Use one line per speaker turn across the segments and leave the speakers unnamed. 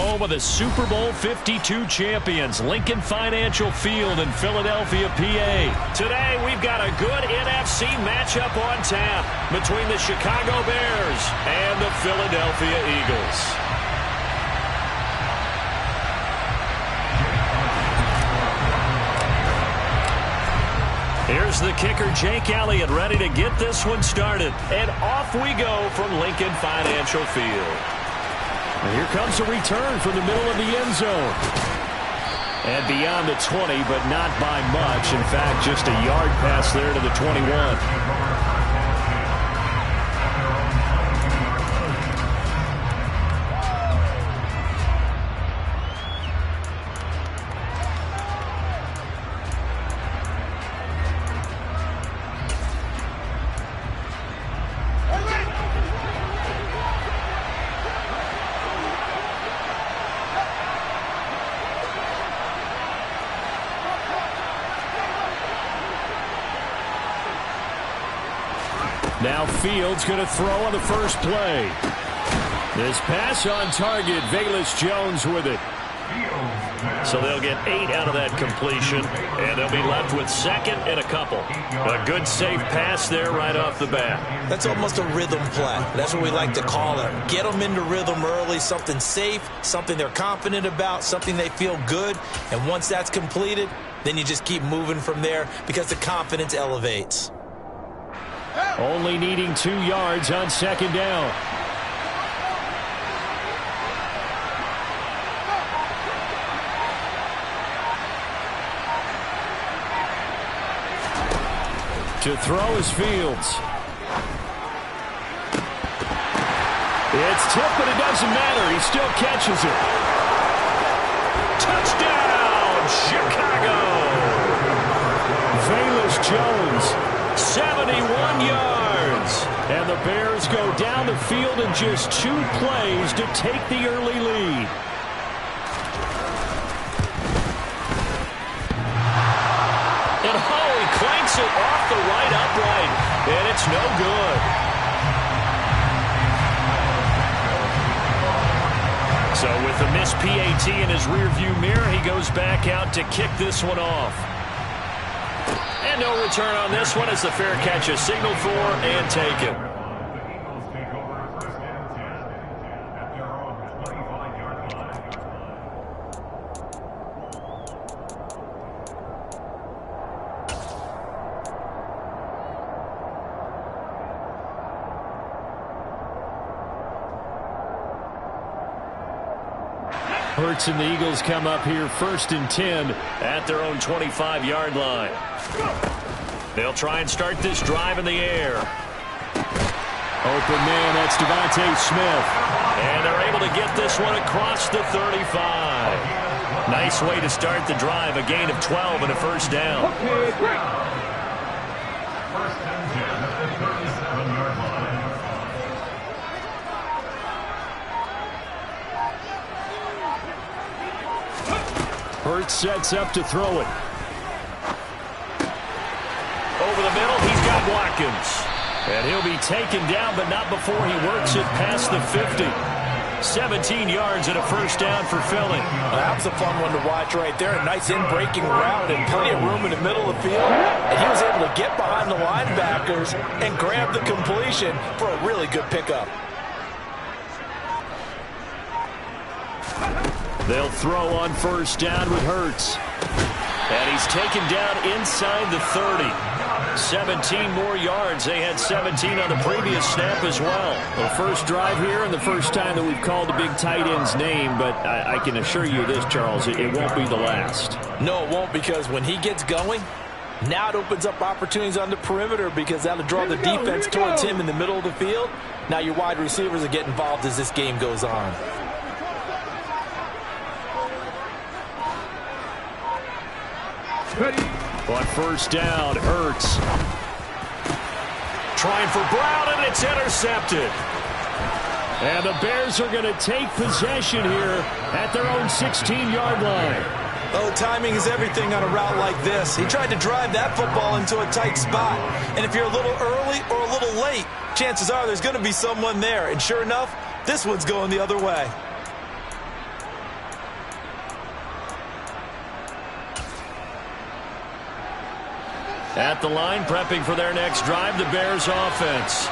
home of the Super Bowl 52 champions, Lincoln Financial Field in Philadelphia, PA. Today, we've got a good NFC matchup on tap between the Chicago Bears and the Philadelphia Eagles. Here's the kicker, Jake Elliott, ready to get this one started. And off we go from Lincoln Financial Field. And here comes a return from the middle of the end zone. And beyond the 20, but not by much. In fact, just a yard pass there to the 21. Now Fields going to throw on the first play. This pass on target. Velus Jones with it. So they'll get 8 out of that completion, and they'll be left with second and a couple. A good safe pass there right off the bat.
That's almost a rhythm play. That's what we like to call it. Get them into rhythm early, something safe, something they're confident about, something they feel good. And once that's completed, then you just keep moving from there because the confidence elevates.
Only needing 2 yards on second down. To throw is Fields. It's tipped, but it doesn't matter. He still catches it. Touchdown, Chicago! Velus Jones. 71 yards. And the Bears go down the field in just 2 plays to take the early lead. And Holley clanks it off the right upright. And it's no good. So with a missed PAT in his rearview mirror, he goes back out to kick this one off. And no return on this one as the fair catch is signaled for and taken. Hurts and the Eagles come up here 1st and 10 at their own 25-yard line. They'll try and start this drive in the air. Open man, that's Devontae Smith. And they're able to get this one across the 35. Nice way to start the drive, a gain of 12 and a first down. Hurts sets up to throw it. Over the middle, he's got Watkins. And he'll be taken down, but not before he works it past the 50. 17 yards and a first down for Philly.
That was a fun one to watch right there. A nice in-breaking route and plenty of room in the middle of the field. And he was able to get behind the linebackers and grab the completion for a really good pickup.
They'll throw on first down with Hurts. And he's taken down inside the 30. 17 more yards. They had 17 on the previous snap as well. The first drive here and the first time that we've called the big tight end's name, but I can assure you this, Charles, it won't be the last.
No, it won't, because when he gets going, now it opens up opportunities on the perimeter because that'll draw the defense towards him in the middle of the field. Now your wide receivers will get involved as this game goes on.
On first down, Hurts. Trying for Brown, and it's intercepted. And the Bears are going to take possession here at their own 16-yard line.
Oh, timing is everything on a route like this. He tried to drive that football into a tight spot. And if you're a little early or a little late, chances are there's going to be someone there. And sure enough, this one's going the other way.
At the line, prepping for their next drive, the Bears offense.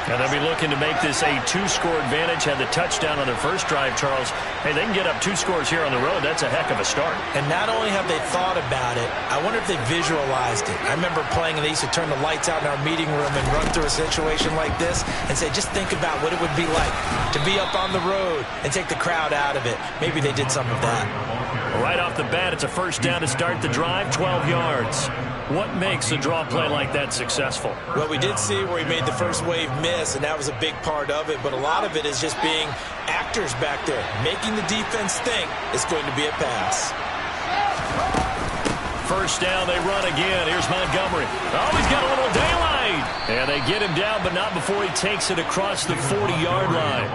And they'll be looking to make this a 2-score advantage. Had the touchdown on their first drive, Charles. Hey, they can get up 2 scores here on the road. That's a heck of a start.
And not only have they thought about it, I wonder if they visualized it. I remember playing, and they used to turn the lights out in our meeting room and run through a situation like this and say, just think about what it would be like to be up on the road and take the crowd out of it. Maybe they did some of that.
Right off the bat, it's a first down to start the drive, 12 yards. What makes a draw play like that successful?
Well, we did see where he made the first wave miss, and that was a big part of it. But a lot of it is just being actors back there, making the defense think it's going to be a pass.
First down, they run again. Here's Montgomery. Oh, he's got a little daylight. And they get him down, but not before he takes it across the 40-yard line.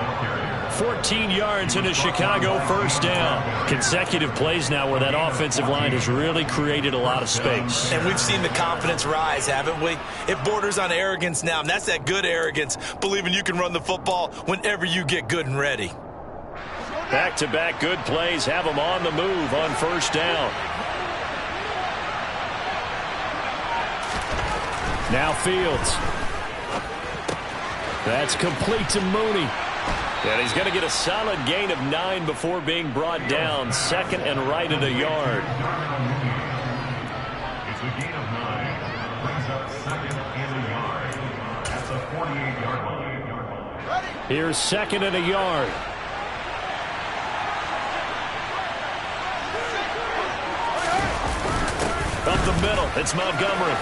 14 yards into Chicago, first down. Consecutive plays now where that offensive line has really created a lot of space.
And we've seen the confidence rise, haven't we? It borders on arrogance now, and that's that good arrogance, believing you can run the football whenever you get good and ready.
Back-to-back good plays have them on the move on first down. Now Fields. That's complete to Mooney. And he's going to get a solid gain of 9 before being brought down. Second and right at a yard.
It's a gain of 9. Brings up second and a yard. That's a 48-yard line.
Here's second and a yard. Up the middle, it's Montgomery.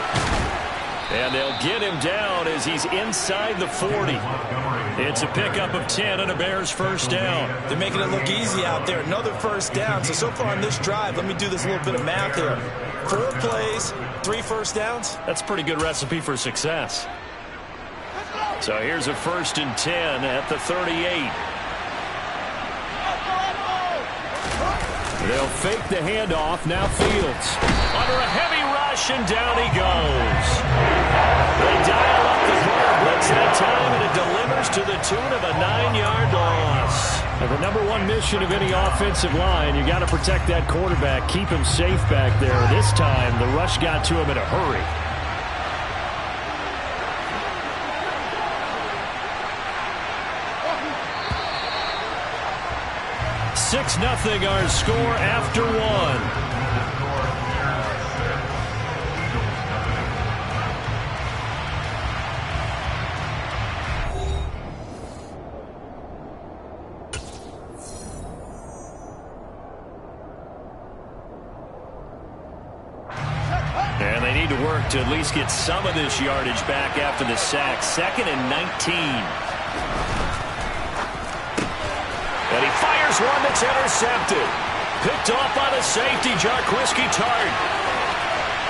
And they'll get him down as he's inside the 40. It's a pickup of 10 and a Bears first down.
They're making it look easy out there. Another first down. So far on this drive, let me do this little bit of math here. 4 plays, 3 first downs.
That's a pretty good recipe for success. So here's a 1st and 10 at the 38. They'll fake the handoff. Now Fields. Under a heavy rush, and down he goes. They dial up the blitz that time, and it delivers to the tune of a 9-yard loss. Now, the #1 mission of any offensive line, you got to protect that quarterback, keep him safe back there. This time, the rush got to him in a hurry. Six 0 our score after 1. And they need to work to at least get some of this yardage back after the sack. 2nd and 19. And he fires one that's intercepted. Picked off by the safety, Jarquiski Tart.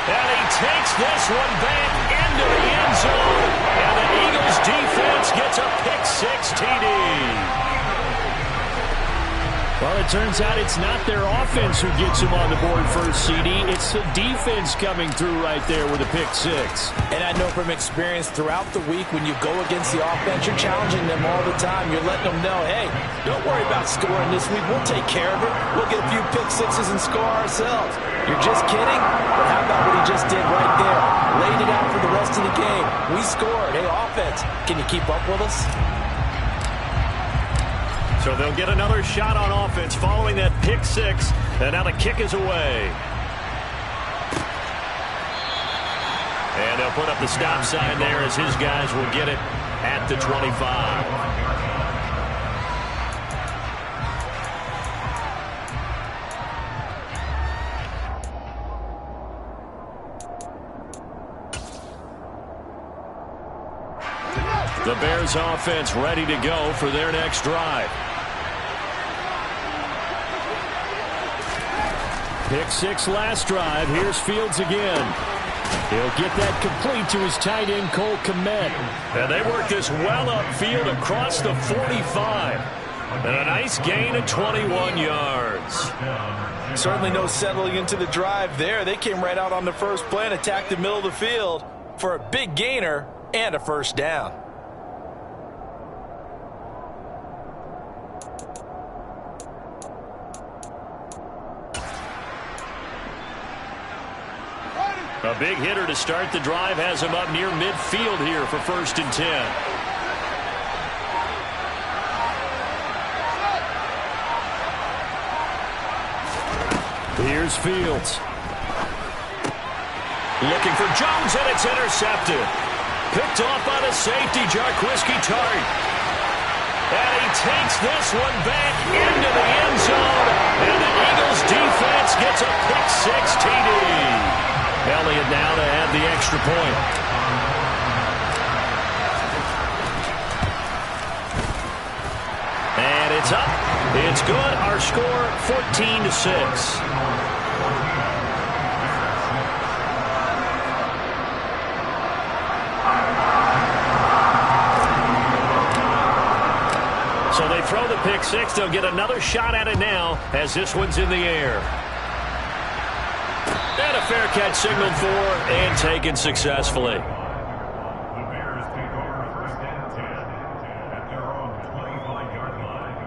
And he takes this one back into the end zone. And the Eagles defense gets a pick-6 TD. Well, it turns out it's not their offense who gets him on the board first, CD. It's the defense coming through right there with a pick-6.
And I know from experience throughout the week when you go against the offense, you're challenging them all the time. You're letting them know, hey, don't worry about scoring this week. We'll take care of it. We'll get a few pick-6s and score ourselves. You're just kidding? But how about what he just did right there? Laid it out for the rest of the game. We scored. Hey, offense, can you keep up with us?
So they'll get another shot on offense following that pick-6. And now the kick is away. And they'll put up the stop sign there as his guys will get it at the 25. The Bears offense ready to go for their next drive. Pick-6 last drive. Here's Fields again. He'll get that complete to his tight end, Cole Kmet. And they work this well upfield across the 45. And a nice gain of 21 yards.
Certainly no settling into the drive there. They came right out on the first play and attacked the middle of the field for a big gainer and a first down.
A big hitter to start the drive has him up near midfield here for 1st and 10. Here's Fields. Looking for Jones, and it's intercepted. Picked off by the safety, Jarquiski Tart. And he takes this one back into the end zone. And the Eagles defense gets a pick-6 TD. Elliott now to add the extra point. And it's up. It's good. Our score, 14-6. So they throw the pick-6. They'll get another shot at it now as this one's in the air. And a fair catch signaled for and taken successfully.
The Bears take over 1st and 10 at their own 25-yard line.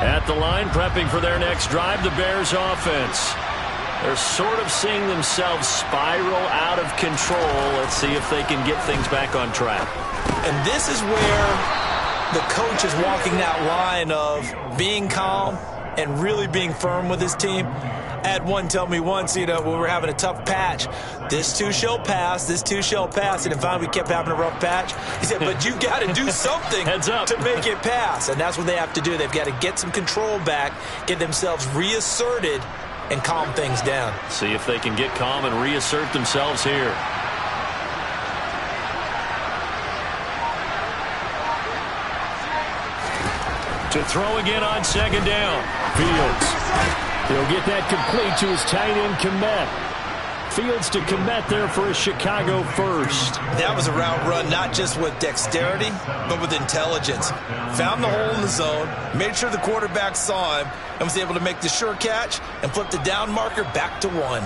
At the line, prepping for their next drive, the Bears offense. They're sort of seeing themselves spiral out of control. Let's see if they can get things back on track.
And this is where the coach is walking that line of being calm and really being firm with his team. I had one tell me once, when we were having a tough patch, this too shall pass, this too shall pass. And finally we kept having a rough patch. He said, but you've got to do something
Heads up.
to make it pass. And that's what they have to do. They've got to get some control back, get themselves reasserted, and calm things down.
See if they can get calm and reassert themselves here. To throw again on 2nd down. Fields. He'll get that complete to his tight end, Kmet. Fields to Kmet there for a Chicago first.
That was a route run, not just with dexterity, but with intelligence. Found the hole in the zone, made sure the quarterback saw him, and was able to make the sure catch and flip the down marker back to 1.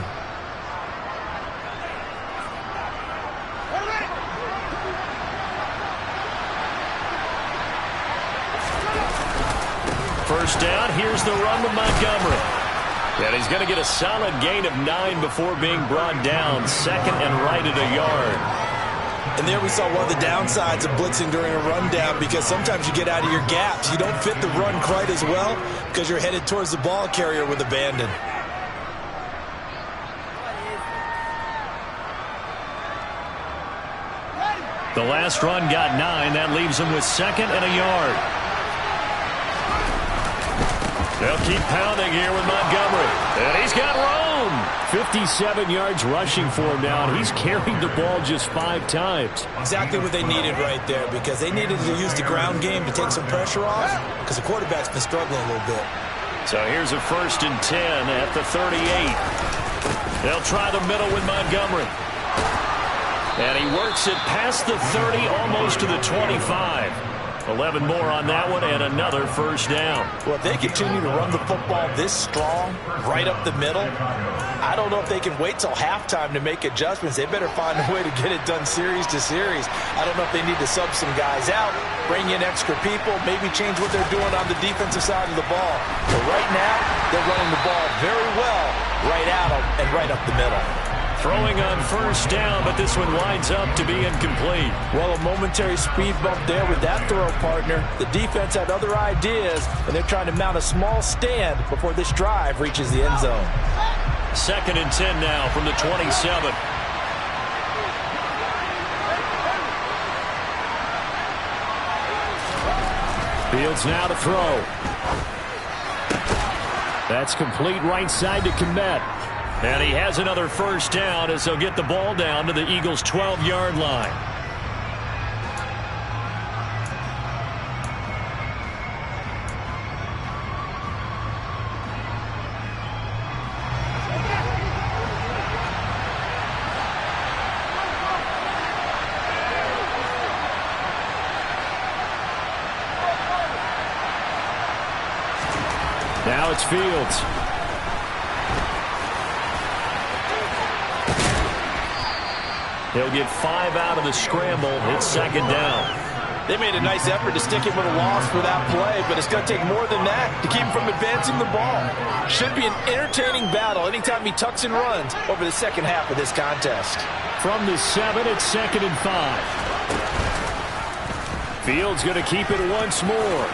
First down, here's the run to Montgomery. And he's going to get a solid gain of 9 before being brought down. 2nd and right at a yard.
And there we saw one of the downsides of blitzing during a rundown, because sometimes you get out of your gaps. You don't fit the run quite as well because you're headed towards the ball carrier with abandon.
The last run got 9. That leaves him with 2nd and a yard. They'll keep pounding here with Montgomery. And he's got room. 57 yards rushing for him now, and he's carried the ball just 5 times.
Exactly what they needed right there, because they needed to use the ground game to take some pressure off, because the quarterback's been struggling a little bit.
So here's a 1st and 10 at the 38. They'll try the middle with Montgomery. And he works it past the 30, almost to the 25. 11 more on that one, and another 1st down.
Well, if they continue to run the football this strong, right up the middle, I don't know if they can wait till halftime to make adjustments. They better find a way to get it done series to series. I don't know if they need to sub some guys out, bring in extra people, maybe change what they're doing on the defensive side of the ball. But right now, they're running the ball very well right at them and right up the middle.
Throwing on 1st down, but this one winds up to be incomplete.
Well, a momentary speed bump there with that throw, partner. The defense had other ideas, and they're trying to mount a small stand before this drive reaches the end zone.
2nd and 10 now from the 27. Fields now to throw. That's complete right side to Kmet. And he has another 1st down as they'll get the ball down to the Eagles' 12-yard line. Now it's Fields. He'll get 5 out of the scramble. It's 2nd down.
They made a nice effort to stick him with a loss for that play, but it's going to take more than that to keep him from advancing the ball. Should be an entertaining battle anytime he tucks and runs over the second half of this contest.
From the 7, it's 2nd and 5. Fields going to keep it once more.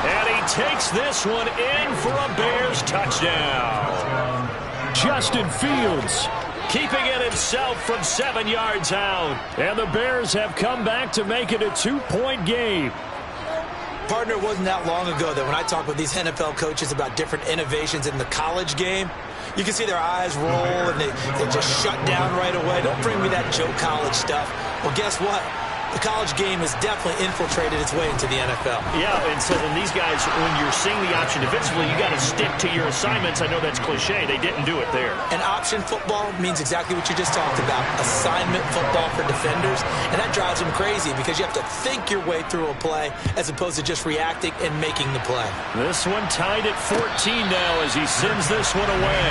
And he takes this one in for a Bears touchdown. Justin Fields keeping it himself from 7 yards out. And the Bears have come back to make it a 2-point game.
Partner, it wasn't that long ago that when I talk with these NFL coaches about different innovations in the college game, you can see their eyes roll and they just shut down right away. Don't bring me that Joe College stuff. Well, guess what? The college game has definitely infiltrated its way into the NFL.
Yeah, and these guys, when you're seeing the option defensively, you got to stick to your assignments. I know that's cliche. They didn't do it there.
And option football means exactly what you just talked about. Assignment football for defenders. And that drives them crazy because you have to think your way through a play as opposed to just reacting and making the play.
This one tied at 14 now as he sends this one away.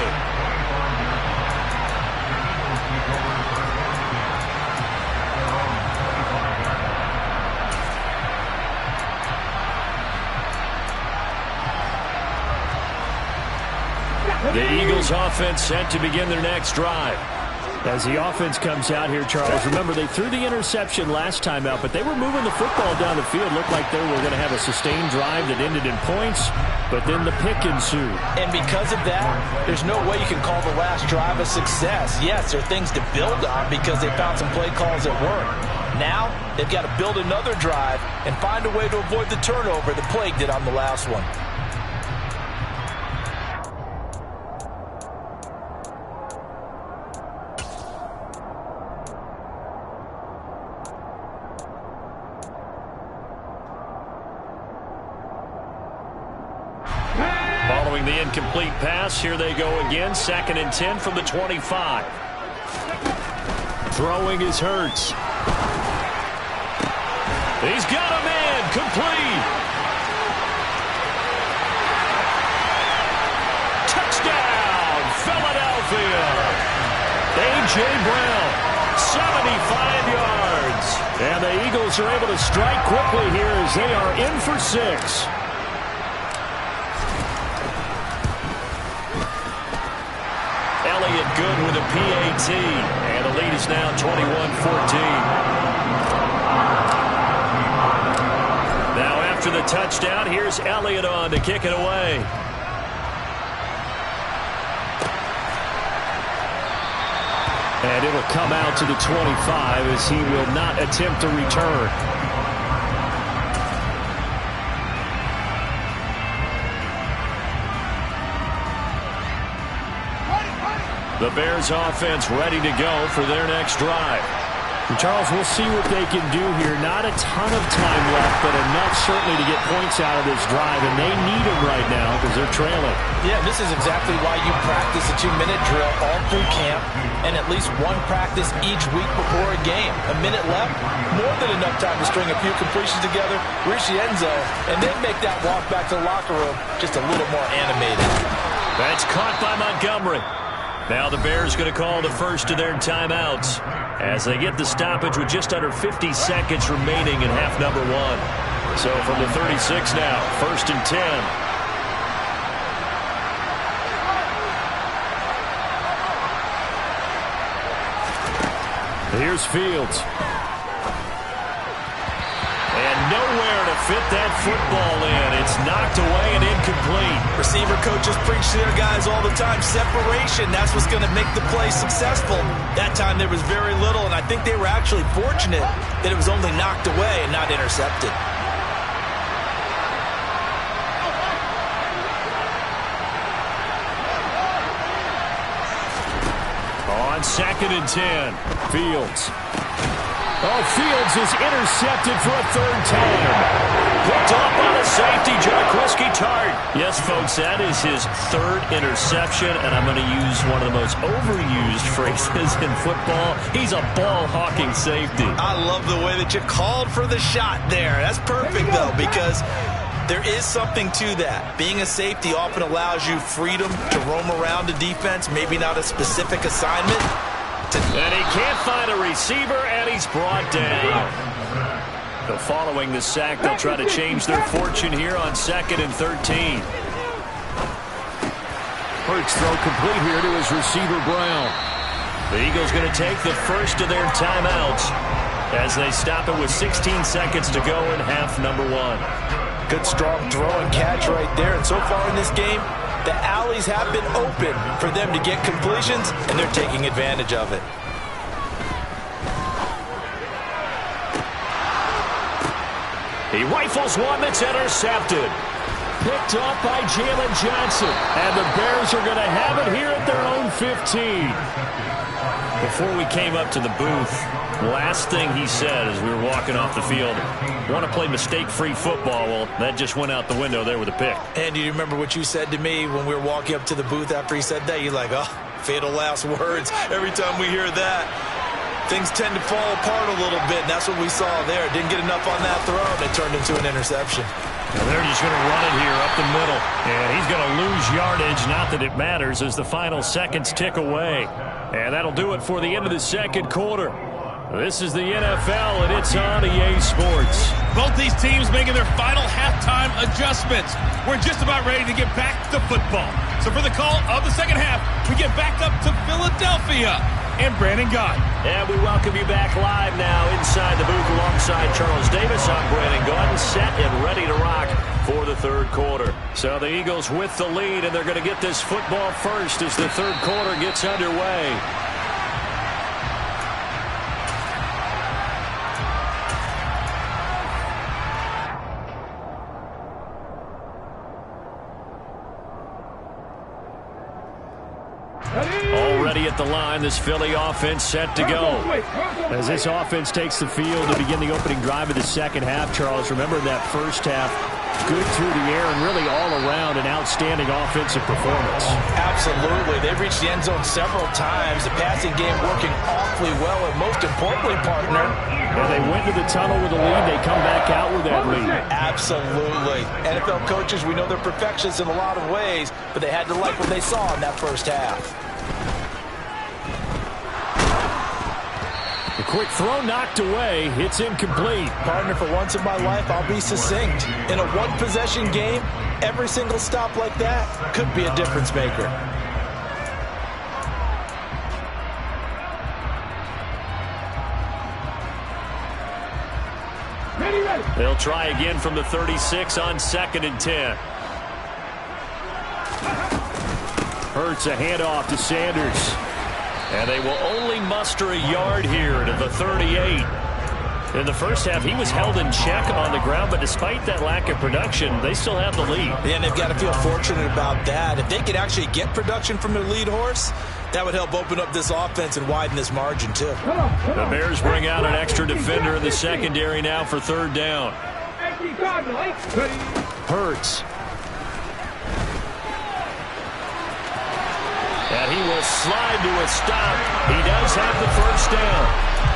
The Eagles offense set to begin their next drive. As the offense comes out here, Charles, remember they threw the interception last time out, but they were moving the football down the field. Looked like they were going to have a sustained drive that ended in points, but then the pick ensued.
And because of that, there's no way you can call the last drive a success. Yes, there are things to build on because they found some play calls that work. Now, they've got to build another drive and find a way to avoid the turnover that plagued it on the last one.
Following the incomplete pass, here they go again. 2nd and 10 from the 25. Throwing is Hurts. He's got a man complete. Touchdown, Philadelphia. A.J. Brown, 75 yards. And the Eagles are able to strike quickly here as they are in for 6. Elliott good with a PAT, and the lead is now 21-14. Now after the touchdown, here's Elliott on to kick it away. And it'll come out to the 25 as he will not attempt to return. The Bears offense ready to go for their next drive. And Charles, we'll see what they can do here. Not a ton of time left, but enough certainly to get points out of this drive, and they need them right now because they're trailing.
Yeah, this is exactly why you practice a 2-minute drill all through camp and at least one practice each week before a game. A minute left, more than enough time to string a few completions together, reach the end zone, and then make that walk back to the locker room just a little more animated.
That's caught by Montgomery. Now the Bears going to call the first of their timeouts as they get the stoppage with just under 50 seconds remaining in half number 1. So from the 36 now, 1st and 10. Here's Fields. And nowhere to fit that football in. It's knocked away and incomplete.
Receiver coaches preach to their guys all the time. Separation, that's what's going to make the play successful. That time there was very little, and I think they were actually fortunate that it was only knocked away and not intercepted.
On 2nd and 10, Fields. Oh, Fields is intercepted for a 3rd time. Picked off by the safety, Jaquiski Tartt. Yes, folks, that is his 3rd interception, and I'm going to use one of the most overused phrases in football. He's a ball-hawking safety.
I love the way that you called for the shot there. That's perfect, though, because there is something to that. Being a safety often allows you freedom to roam around the defense, maybe not a specific assignment.
And he can't find a receiver, and he's brought down. So following the sack, they'll try to change their fortune here on 2nd and 13. Hurts throw complete here to his receiver, Brown. The Eagles going to take the first of their timeouts as they stop it with 16 seconds to go in half number 1.
Good strong throw and catch right there. And so far in this game, the alleys have been open for them to get completions, and they're taking advantage of it.
He rifles one that's intercepted. Picked off by Jalen Johnson. And the Bears are going to have it here at their own 15. Before we came up to the booth, last thing he said as we were walking off the field, want to play mistake-free football. Well, that just went out the window there with a pick.
And do you remember what you said to me when we were walking up to the booth after he said that? You're like, oh, fatal last words. Every time we hear that, things tend to fall apart a little bit, and that's what we saw there. Didn't get enough on that throw, and it turned into an interception.
Now they're just going to run it here up the middle. And he's going to lose yardage. Not that it matters as the final seconds tick away. And that'll do it for the end of the second quarter. This is the NFL, and it's on EA Sports.
Both these teams making their final halftime adjustments. We're just about ready to get back to football. So for the call of the second half, we get back up to Philadelphia and Brandon Gaudin.
And we welcome you back live now inside the booth alongside Charles Davis. I'm Brandon Gaudin, set and ready to rock for the third quarter. So the Eagles with the lead, and they're going to get this football first as the third quarter gets underway. Already at the line, this Philly offense set to go. As this offense takes the field to begin the opening drive of the second half, Charles, remember that first half, good through the air and really all around an outstanding offensive performance.
Absolutely. They've reached the end zone several times. The passing game working awfully well, and most importantly, partner,
and they went to the tunnel with a lead. They come back out with that lead.
Absolutely. NFL coaches, we know they're perfectionists in a lot of ways, but they had to like what they saw in that first half.
A quick throw knocked away. It's incomplete.
Partner, for once in my life, I'll be succinct. In a one-possession game, every single stop like that could be a difference maker.
They'll try again from the 36 on 2nd and 10. Hurts a handoff to Sanders. And they will only muster a yard here to the 38. In the first half, he was held in check on the ground, but despite that lack of production, they still have the lead.
Yeah, and they've got to feel fortunate about that. If they could actually get production from their lead horse, that would help open up this offense and widen this margin, too.
The Bears bring out an extra defender in the secondary now for third down. Hurts. And he will slide to a stop. He does have the first down.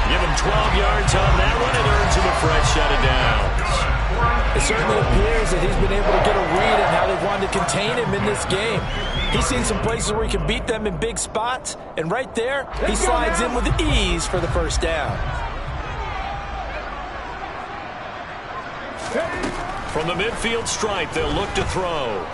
Give him 12 yards on that one. It earns him a fresh set of downs.
It certainly appears that he's been able to get a read on how they've wanted to contain him in this game. He's seen some places where he can beat them in big spots, and right there, he slides in with ease for the first down.
From the midfield stripe, they'll look to throw.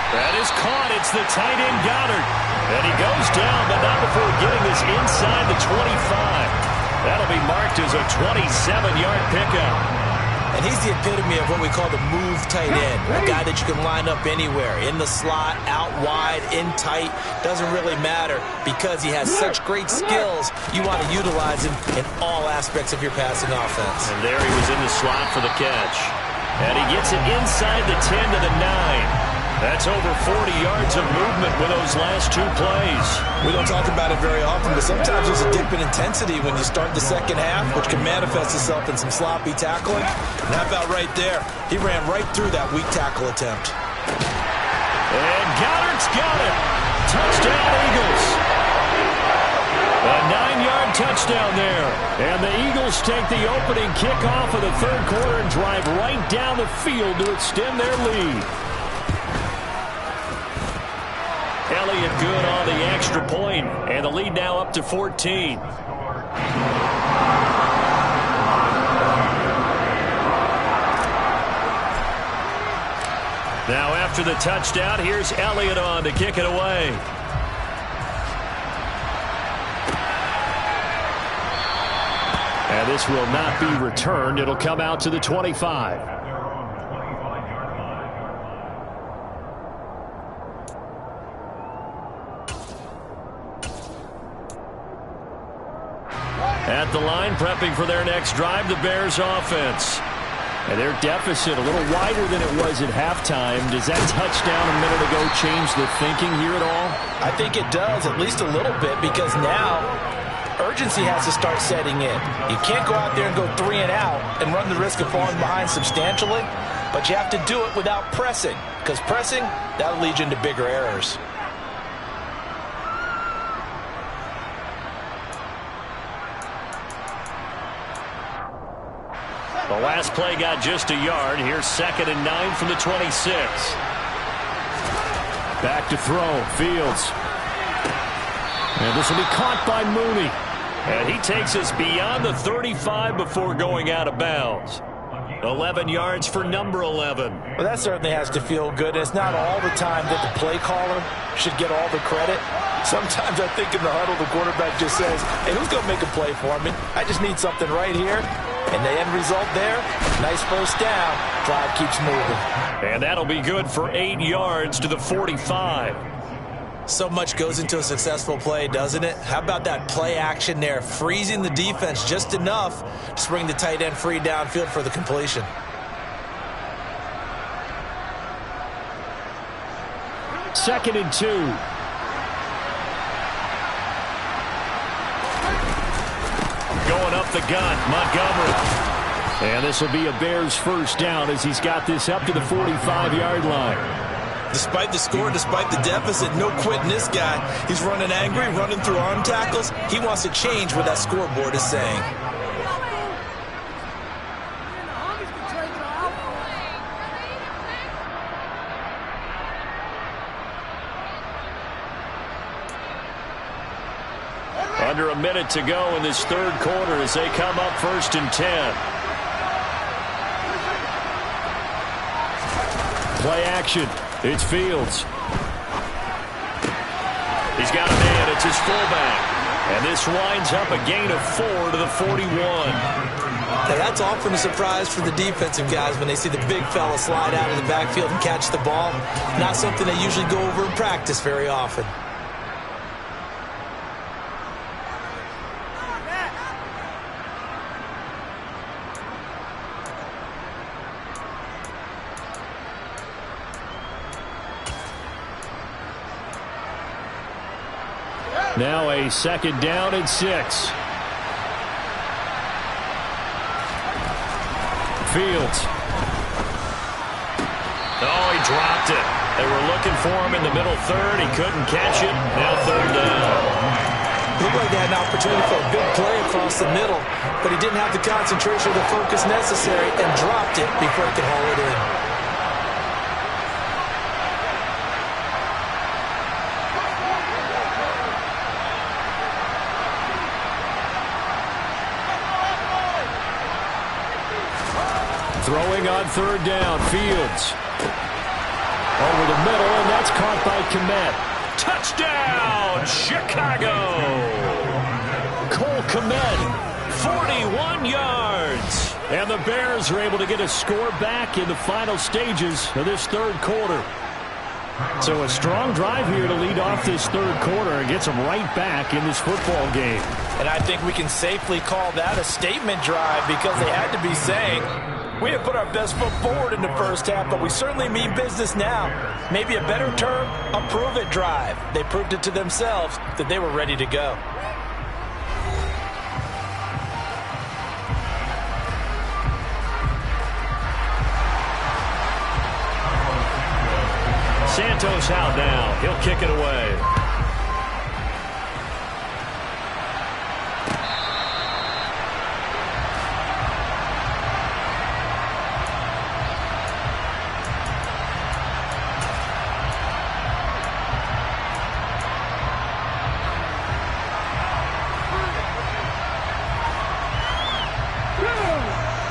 That is caught. It's the tight end Goddard. And he goes down, but not before getting this inside the 25. That'll be marked as a 27-yard pickup.
And he's the epitome of what we call the move tight end. A guy that you can line up anywhere. In the slot, out wide, in tight. Doesn't really matter because he has such great skills. You want to utilize him in all aspects of your passing offense.
And there he was in the slot for the catch. And he gets it inside the 10 to the 9. That's over 40 yards of movement with those last two plays.
We don't talk about it very often, but sometimes there's a dip in intensity when you start the second half, which can manifest itself in some sloppy tackling. And how about right there? He ran right through that weak tackle attempt.
And Goddard's got it. Touchdown, Eagles. A 9-yard touchdown there. And the Eagles take the opening kickoff of the third quarter and drive right down the field to extend their lead. Elliott good on the extra point, and the lead now up to 14. After the touchdown, here's Elliott on to kick it away. And this will not be returned. It'll come out to the 25. At the line, prepping for their next drive, the Bears offense. And their deficit a little wider than it was at halftime. Does that touchdown a minute ago change the thinking here at all?
I think it does, at least a little bit, because now urgency has to start setting in. You can't go out there and go 3 and out and run the risk of falling behind substantially, but you have to do it without pressing, because pressing, that'll lead you into bigger errors.
The last play got just a yard. Here's 2nd and 9 from the 26. Back to throw. Fields. And this will be caught by Mooney. And he takes us beyond the 35 before going out of bounds. 11 yards for number 11.
Well, that certainly has to feel good. And it's not all the time that the play caller should get all the credit. Sometimes I think in the huddle, the quarterback just says, hey, who's going to make a play for me? I just need something right here. And the end result there, nice first down. Drive keeps moving.
And that'll be good for 8 yards to the 45.
So much goes into a successful play, doesn't it? How about that play action there, freezing the defense just enough to bring the tight end free downfield for the completion.
Second and 2. Going up the gut, Montgomery. And this will be a Bears first down as he's got this up to the 45-yard line.
Despite the score, despite the deficit, no quitting this guy. He's running angry, running through arm tackles. He wants to change what that scoreboard is saying.
Under a minute to go in this third quarter as they come up 1st and 10. Play action. It's Fields. He's got a man. It's his fullback. And this winds up a gain of 4 to the 41.
Now, that's often a surprise for the defensive guys when they see the big fella slide out of the backfield and catch the ball. Not something they usually go over in practice very often.
Now a 2nd down and 6. Fields. Oh, he dropped it. They were looking for him in the middle third. He couldn't catch it. Now 3rd down.
Looked like they had an opportunity for a big play across the middle, but he didn't have the concentration or the focus necessary and dropped it before he could haul it in.
Throwing on 3rd down, Fields. Over the middle, and that's caught by Kmet. Touchdown, Chicago! Cole Kmet, 41 yards. And the Bears are able to get a score back in the final stages of this third quarter. So a strong drive here to lead off this third quarter and gets them right back in this football game.
And I think we can safely call that a statement drive because they had to be saying, we have put our best foot forward in the first half, but we certainly mean business now. Maybe a better term, a prove-it drive. They proved it to themselves that they were ready to go.
Santos out now. He'll kick it away.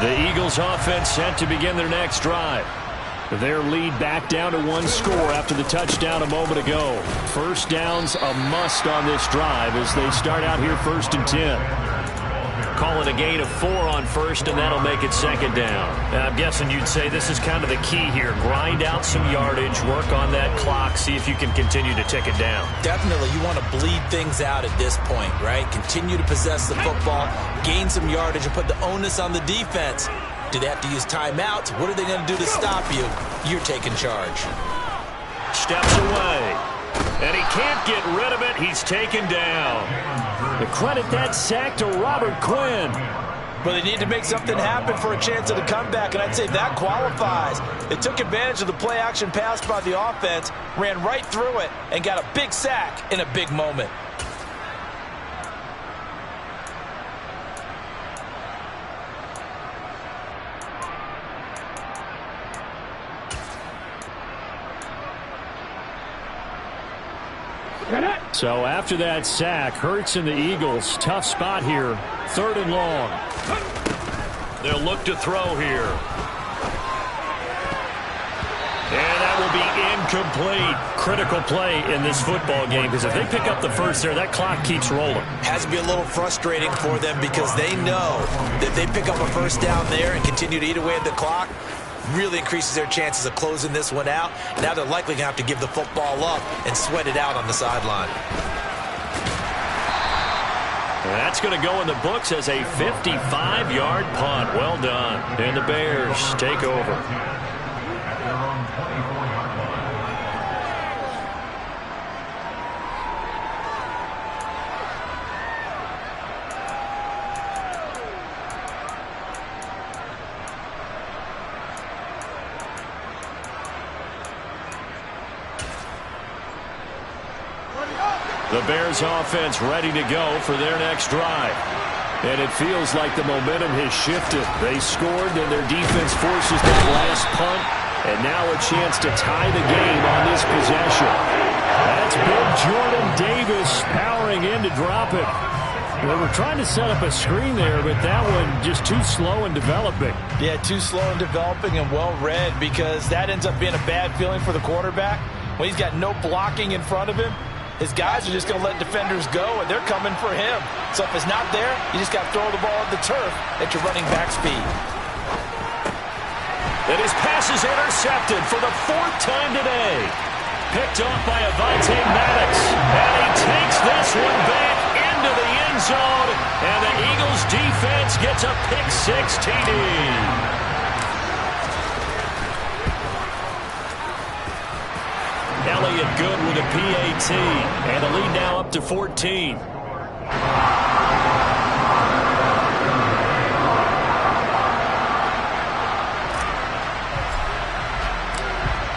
The Eagles offense set to begin their next drive. Their lead back down to one score after the touchdown a moment ago. First down's a must on this drive as they start out here 1st and 10. Call it a gain of 4 on first, and that'll make it 2nd down. And I'm guessing you'd say this is kind of the key here. Grind out some yardage, work on that clock, see if you can continue to tick it down.
Definitely. You want to bleed things out at this point, right? Continue to possess the football, gain some yardage, and put the onus on the defense. Do they have to use timeouts? What are they going to do to stop you? You're taking charge.
Steps away. And he can't get rid of it. He's taken down. The credit that sack to Robert Quinn.
But they need to make something happen for a chance at a comeback, and I'd say that qualifies. They took advantage of the play-action pass by the offense, ran right through it, and got a big sack in a big moment.
So after that sack, Hurts and the Eagles, tough spot here. 3rd and long. They'll look to throw here. And that will be incomplete. Critical play in this football game, because if they pick up the first there, that clock keeps rolling.
Has to be a little frustrating for them because they know that if they pick up a first down there and continue to eat away at the clock, really increases their chances of closing this one out. Now they're likely going to have to give the football up and sweat it out on the sideline.
That's going to go in the books as a 55-yard punt. Well done. And the Bears take over. The Bears offense ready to go for their next drive. And it feels like the momentum has shifted. They scored, then their defense forces that last punt. And now a chance to tie the game on this possession. That's big Jordan Davis powering in to drop it. Well, we're trying to set up a screen there, but that one just too slow in developing.
Yeah, too slow in developing and well read, because that ends up being a bad feeling for the quarterback. When he's got no blocking in front of him, his guys are just going to let defenders go, and they're coming for him. So if it's not there, you just got to throw the ball at the turf at your running back speed.
And his pass is intercepted for the 4th time today. Picked off by Avonte Maddox. And he takes this one back into the end zone. And the Eagles defense gets a pick-6 TD. Elliott good with a PAT. And the lead now up to 14.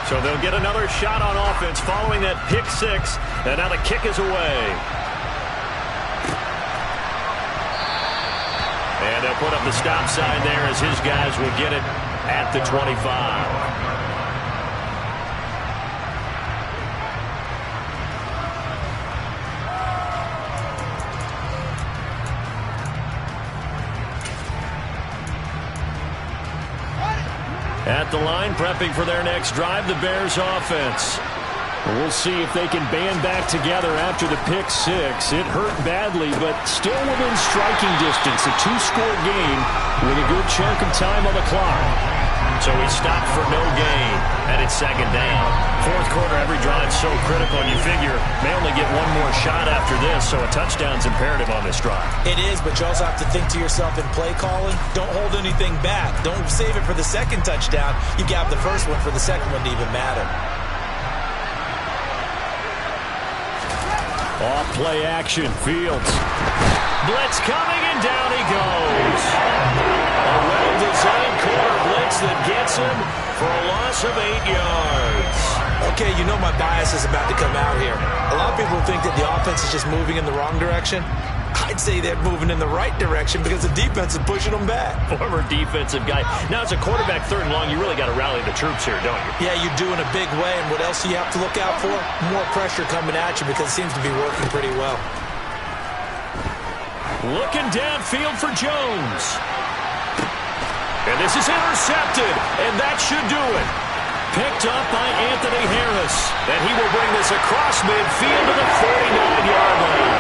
So they'll get another shot on offense following that pick-6. And now the kick is away. And they'll put up the stop sign there as his guys will get it at the 25. At the line, prepping for their next drive, the Bears offense. We'll see if they can band back together after the pick-6. It hurt badly, but still within striking distance. A 2-score game with a good chunk of time on the clock. So he stopped for no gain, and it's 2nd down. 4th quarter, every drive so critical, and you figure may only get one more shot after this, so a touchdown's imperative on this drive.
It is, but you also have to think to yourself in play calling, don't hold anything back. Don't save it for the 2nd touchdown. You got the 1st one for the 2nd one to even matter.
Off play action, Fields. Blitz coming, and down he goes. A well-designed corner blitz that gets him for a loss of 8 yards.
Okay, you know my bias is about to come out here. A lot of people think that the offense is just moving in the wrong direction. I'd say they're moving in the right direction because the defense is pushing them back.
Former defensive guy. Now, as a quarterback 3rd and long, you really got to rally the troops here, don't you?
Yeah, you do in a big way. And what else do you have to look out for? More pressure coming at you because it seems to be working pretty well.
Looking downfield for Jones. And this is intercepted, and that should do it. picked up by Anthony Harris. And he will bring this across midfield to the 49-yard line.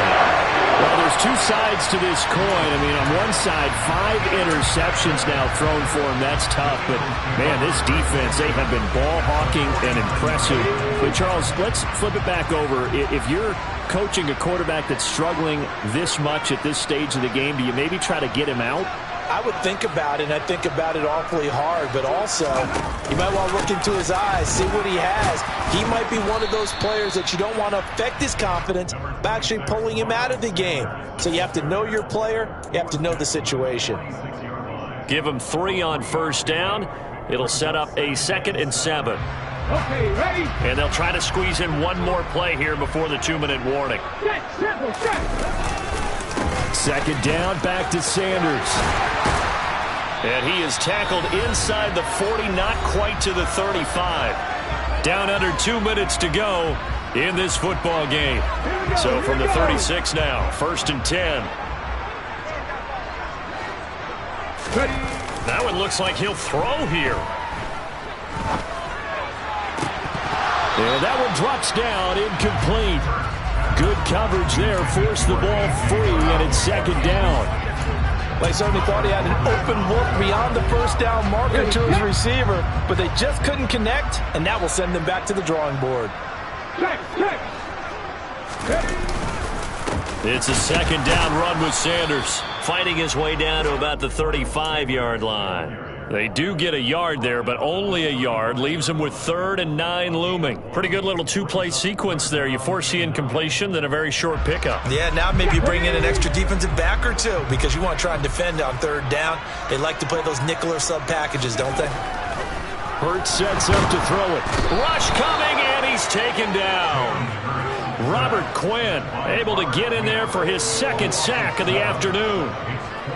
Well, there's two sides to this coin. I mean, on one side, 5 interceptions now thrown for him. That's tough. But, man, this defense, they have been ball hawking and impressive. But, Charles, let's flip it back over. If you're coaching a quarterback that's struggling this much at this stage of the game, do you maybe try to get him out?
I would think about it, and I think about it awfully hard, but also you might want to look into his eyes, see what he has. He might be one of those players that you don't want to affect his confidence by actually pulling him out of the game. So you have to know your player, you have to know the situation.
Give him 3 on first down. It'll set up a 2nd and 7.
Okay, ready?
And they'll try to squeeze in one more play here before the 2-minute warning. Second down, back to Sanders. And he is tackled inside the 40, not quite to the 35. Down under 2 minutes to go in this football game. So from the 36 now, 1st and 10. That one looks like he'll throw here. And that one drops down, incomplete. Good coverage there, forced the ball free, and it's 2nd down.
They certainly thought he had an open look beyond the first down marker to his receiver, but they just couldn't connect, and that will send them back to the drawing board.
It's a 2nd down run with Sanders, fighting his way down to about the 35-yard line. They do get a yard there, but only a yard. Leaves them with 3rd and 9 looming. Pretty good little 2-play sequence there. You force the incompletion, then a very short pickup.
Yeah, now maybe you bring in an extra defensive back or two because you want to try and defend on 3rd down. They like to play those nickel or sub packages, don't they?
Hurts sets up to throw it. Rush coming, and he's taken down. Robert Quinn able to get in there for his 2nd sack of the afternoon.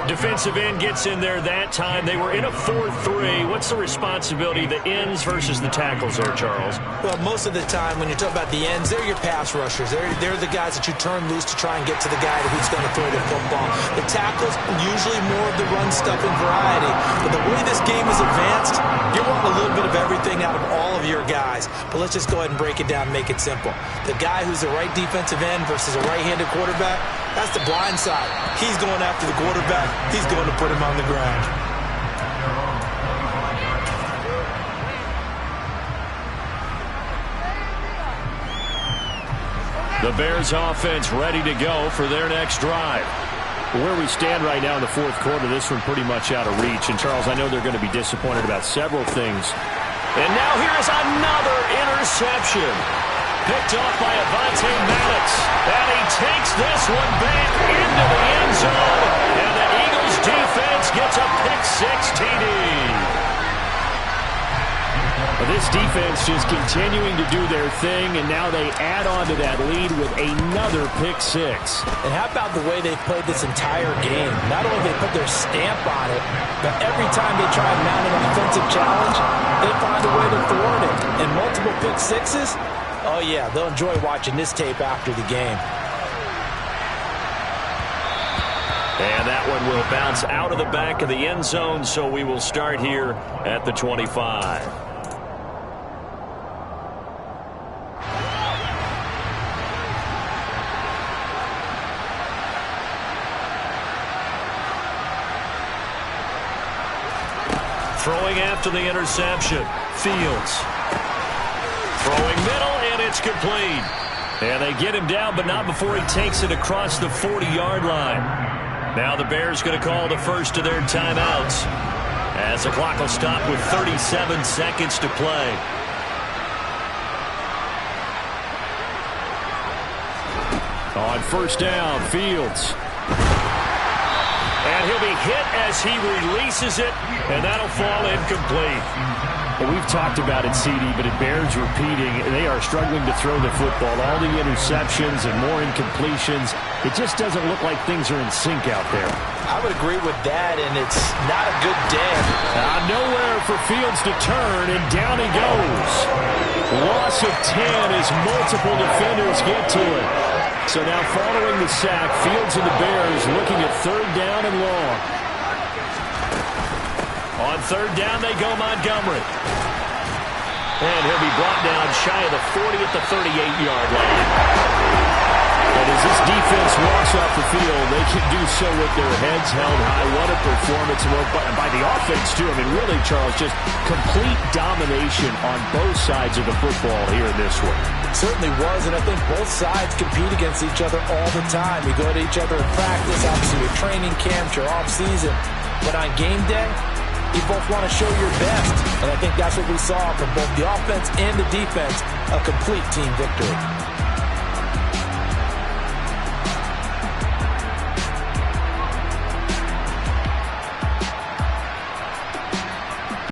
Defensive end gets in there that time. They were in a 4-3. What's the responsibility, the ends versus the tackles there, Charles?
Well, most of the time when you talk about the ends, they're your pass rushers. They're the guys that you turn loose to try and get to the guy who's going to throw the football. The tackles, usually more of the run-stuffing variety. But the way this game is advanced, you're wanting a little bit of everything out of all of your guys. But let's just go ahead and break it down and make it simple. The guy who's the right defensive end versus a right-handed quarterback, that's the blind side. He's going after the quarterback. He's going to put him on the ground.
The Bears offense ready to go for their next drive. Where we stand right now in the 4th quarter, this one pretty much out of reach. And, Charles, I know they're going to be disappointed about several things. And now here's another interception. Picked off by Avonte Maddox. And he takes this one back into the end zone. And the Eagles defense gets a pick-6 TD. Well, this defense just continuing to do their thing, and now they add on to that lead with another pick-6.
And how about the way they played this entire game? Not only they put their stamp on it, but every time they try and mount an offensive challenge, they find a way to thwart it. And multiple pick-6s, oh, yeah, they'll enjoy watching this tape after the game.
And that one will bounce out of the back of the end zone, so we will start here at the 25. Throwing after the interception, Fields. Throwing middle, and it's complete. And they get him down, but not before he takes it across the 40-yard line. Now the Bears going to call the first of their timeouts, as the clock will stop with 37 seconds to play. On first down, Fields. And he'll be hit as he releases it, and that'll fall incomplete. Well, we've talked about it, CD, but it bears repeating. They are struggling to throw the football. All the interceptions and more incompletions. It just doesn't look like things are in sync out there.
I would agree with that, and it's not a good day.
Nowhere for Fields to turn, and down he goes. Loss of 10 as multiple defenders get to it. So now following the sack, Fields and the Bears looking at 3rd down and long. On 3rd down, they go Montgomery. And he'll be brought down shy of the 40 at the 38-yard line. And as this defense walks off the field, they can do so with their heads held high. What a performance by the offense, too. I mean, really, Charles, just complete domination on both sides of the football here in this one.
It certainly was, and I think both sides compete against each other all the time. You go to each other in practice, obviously your training camps, your off-season. But on game day, you both want to show your best. And I think that's what we saw from both the offense and the defense, a complete team victory.